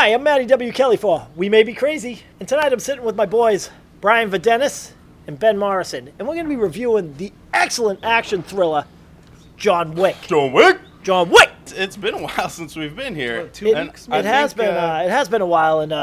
Hi, I'm Matty W. Kelly for We May Be Crazy, and tonight I'm sitting with my boys Brian Vadenis and Ben Morrison, and we're going to be reviewing the excellent action thriller John Wick. John Wick? John Wick! It's been a while since we've been here. It has been a while, and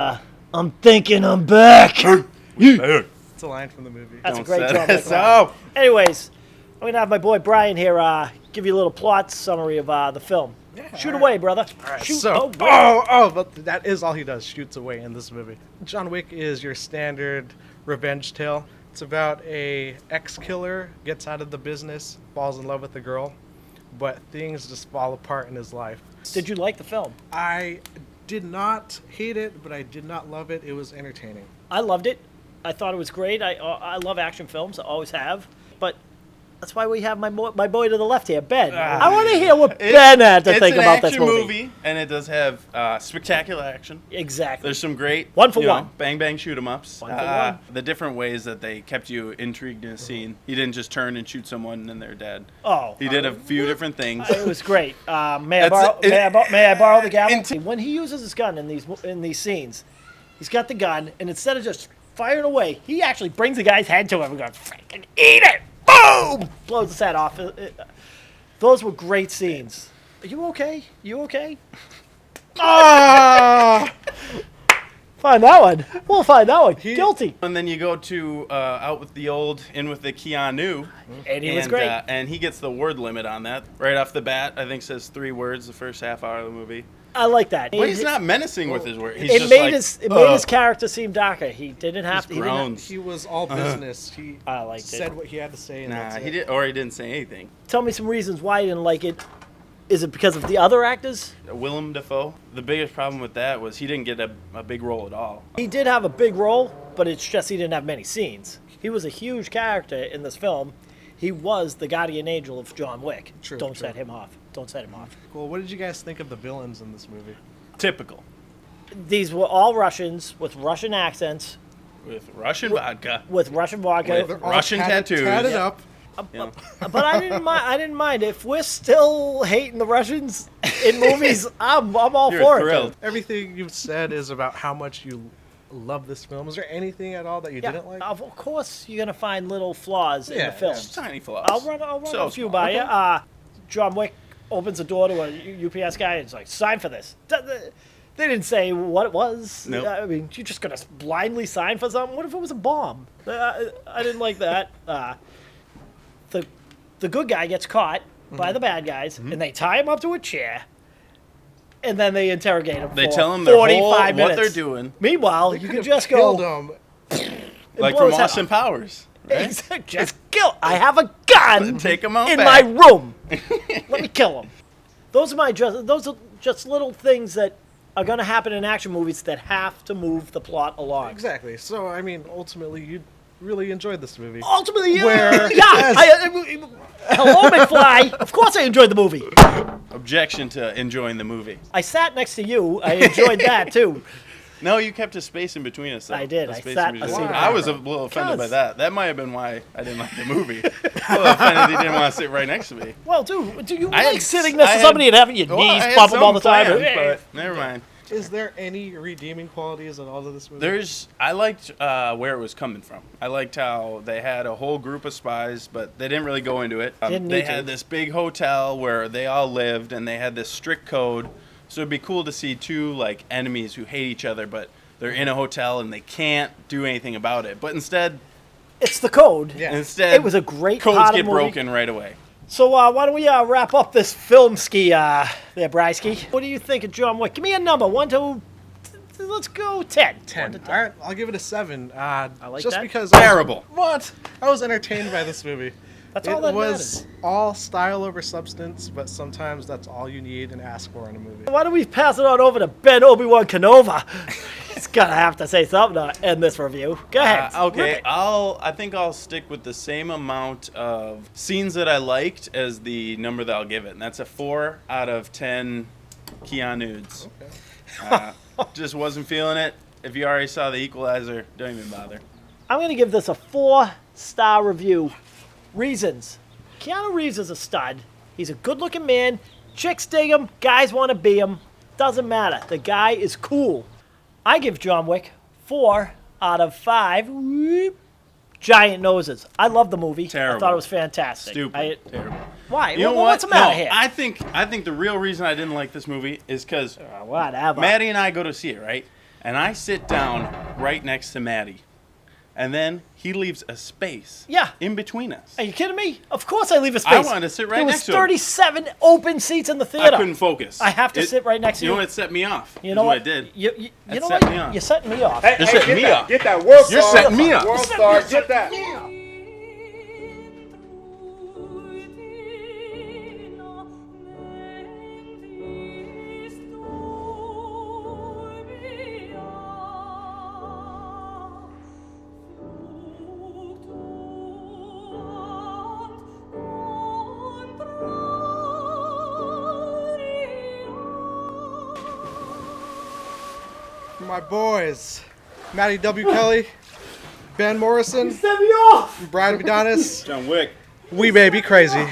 I'm thinking I'm back. It's a line from the movie. That's Don't a great say John that. Wick line. Anyways, I'm going to have my boy Brian here give you a little plot summary of the film. Yeah, Shoot all away, brother. All right, Shoot so, away. but that is all he does, shoots away in this movie. John Wick is your standard revenge tale. It's about a ex-killer, gets out of the business, falls in love with a girl, but things just fall apart in his life. Did you like the film? I did not hate it, but I did not love it. It was entertaining. I loved it. I thought it was great. I love action films. I always have. But that's why we have my boy to the left here, Ben. I want to hear what Ben had to think about this movie. It's an action movie, and it does have spectacular action. Exactly. There's some great One for one. bang bang shoot 'em ups. One for one. The different ways that they kept you intrigued in a scene. He didn't just turn and shoot someone and then they're dead. Oh, He did a few different things. it was great. May I That's borrow the gavel? When he uses his gun in these scenes, he's got the gun, and instead of just firing away, he actually brings the guy's head to him and goes, "Freaking eat it!" Boom! Blows his head off. Those were great scenes. Are you okay? You okay? Ah! Find that one. We'll find that one. Guilty. And then you go to Out with the Old, In with the Keanu. And he was great. And he gets the word limit on that. Right off the bat, I think says 3 words the first half hour of the movie. I like that. But he's not menacing with his words. He's It just made like, his character seem darker. He didn't have to. He groans. He was all business. He I liked it. said what he had to say. And that's he it. did, or he didn't say anything. Tell me some reasons why you didn't like it. Is it because of the other actors? Willem Dafoe. The biggest problem with that was he didn't get a big role at all. He did have a big role, but it's just he didn't have many scenes. He was a huge character in this film. He was the guardian angel of John Wick. True, Don't true. set him off. Don't set him off. Cool. What did you guys think of the villains in this movie? Typical. These were all Russians with Russian accents, With Russian vodka. with Russian vodka. With Russian tattoos. Tatted up. You know. But I didn't mind. If we're still hating the Russians in movies, I'm all You're for thrilled. it. Everything you've said is about how much you love this film. Is there anything at all that you Yeah, didn't like? of course you're gonna find little flaws in Yeah, the film. Just tiny flaws. I'll run So a few small. by you. John Wick opens the door to a UPS guy and it's like, sign for this. They didn't say what it was. Nope. I mean, you're just going to blindly sign for something? What if it was a bomb? I didn't like that. The good guy gets caught by the bad guys, and they tie him up to a chair, and then they interrogate him They for tell him their 45 whole, minutes. what they're doing. Meanwhile, you can Could've just killed go... him. Like blow from his head Austin Powers. Right? Exactly. Just kill. I have a gun Take him out in back. my room. Let me kill him. Those are just little things that are going to happen in action movies that have to move the plot along. Exactly. So, I mean, ultimately, you really enjoyed this movie. Ultimately, Where- hello, McFly. Of course, I enjoyed the movie. Objection to enjoying the movie. I sat next to you. I enjoyed that too. No, you kept a space in between us. Though. I did. A I space sat in a between. seat I was a apart. little offended by Because- that. That might have been why I didn't like the movie. A little offended he didn't want to sit right next to me. Well, dude, do you I like had- sitting next I to had- somebody and having your Well, I knees had bump them all the some time? plans, but never mind. Is there any redeeming qualities at all of this movie? I liked where it was coming from. I liked how they had a whole group of spies, but they didn't really go into it. Didn't They need to. had this big hotel where they all lived, and they had this strict code. So it'd be cool to see two like enemies who hate each other, but they're in a hotel and they can't do anything about it. But instead, It's the code. Yeah. instead, It was a great codes part of get the movie. broken right away. So why don't we wrap up this film ski there, Brysky? What do you think of John Wick? Give me a number. 1 to... Let's go 10. 10. 1 to 10. All right, I'll give it a 7. I like just that. because Terrible. What? I was entertained by this movie. That's all that It was all style over substance, but sometimes that's all you need and ask for in a movie. Why don't we pass it on over to Ben Obi-Wan Canova? He's gonna have to say something to end this review. Go ahead. Rip Okay, it. I think I'll stick with the same amount of scenes that I liked as the number that I'll give it, and that's a 4 out of 10 Keanu's. Okay. Just wasn't feeling it. If you already saw The Equalizer, don't even bother. I'm gonna give this a 4-star review. Reasons. Keanu Reeves is a stud. He's a good-looking man. Chicks dig him. Guys want to be him. Doesn't matter. The guy is cool. I give John Wick 4 out of 5 giant noses. I love the movie. Terrible. I thought it was fantastic. Stupid. Terrible. Why? You know Well, what? what's the matter No, here? I think the real reason I didn't like this movie is because Whatever. Maddie and I go to see it, right? And I sit down right next to Maddie. And then he leaves a space Yeah. in between us. Are you kidding me? Of course I leave a space. I wanted to sit right next to There him. was 37 open seats in the theater. I couldn't focus. I have to sit right next to You you. know what set me off? You know is what? I did. You That know set what? me off. You're setting me off. Hey, You're hey, setting get me that, up. Get that world You're star. setting me up. World star. Get that. For my boys, Matty W. Kelly, Ben Morrison, Set me off. Brian Adonis, John Wick. we may be crazy.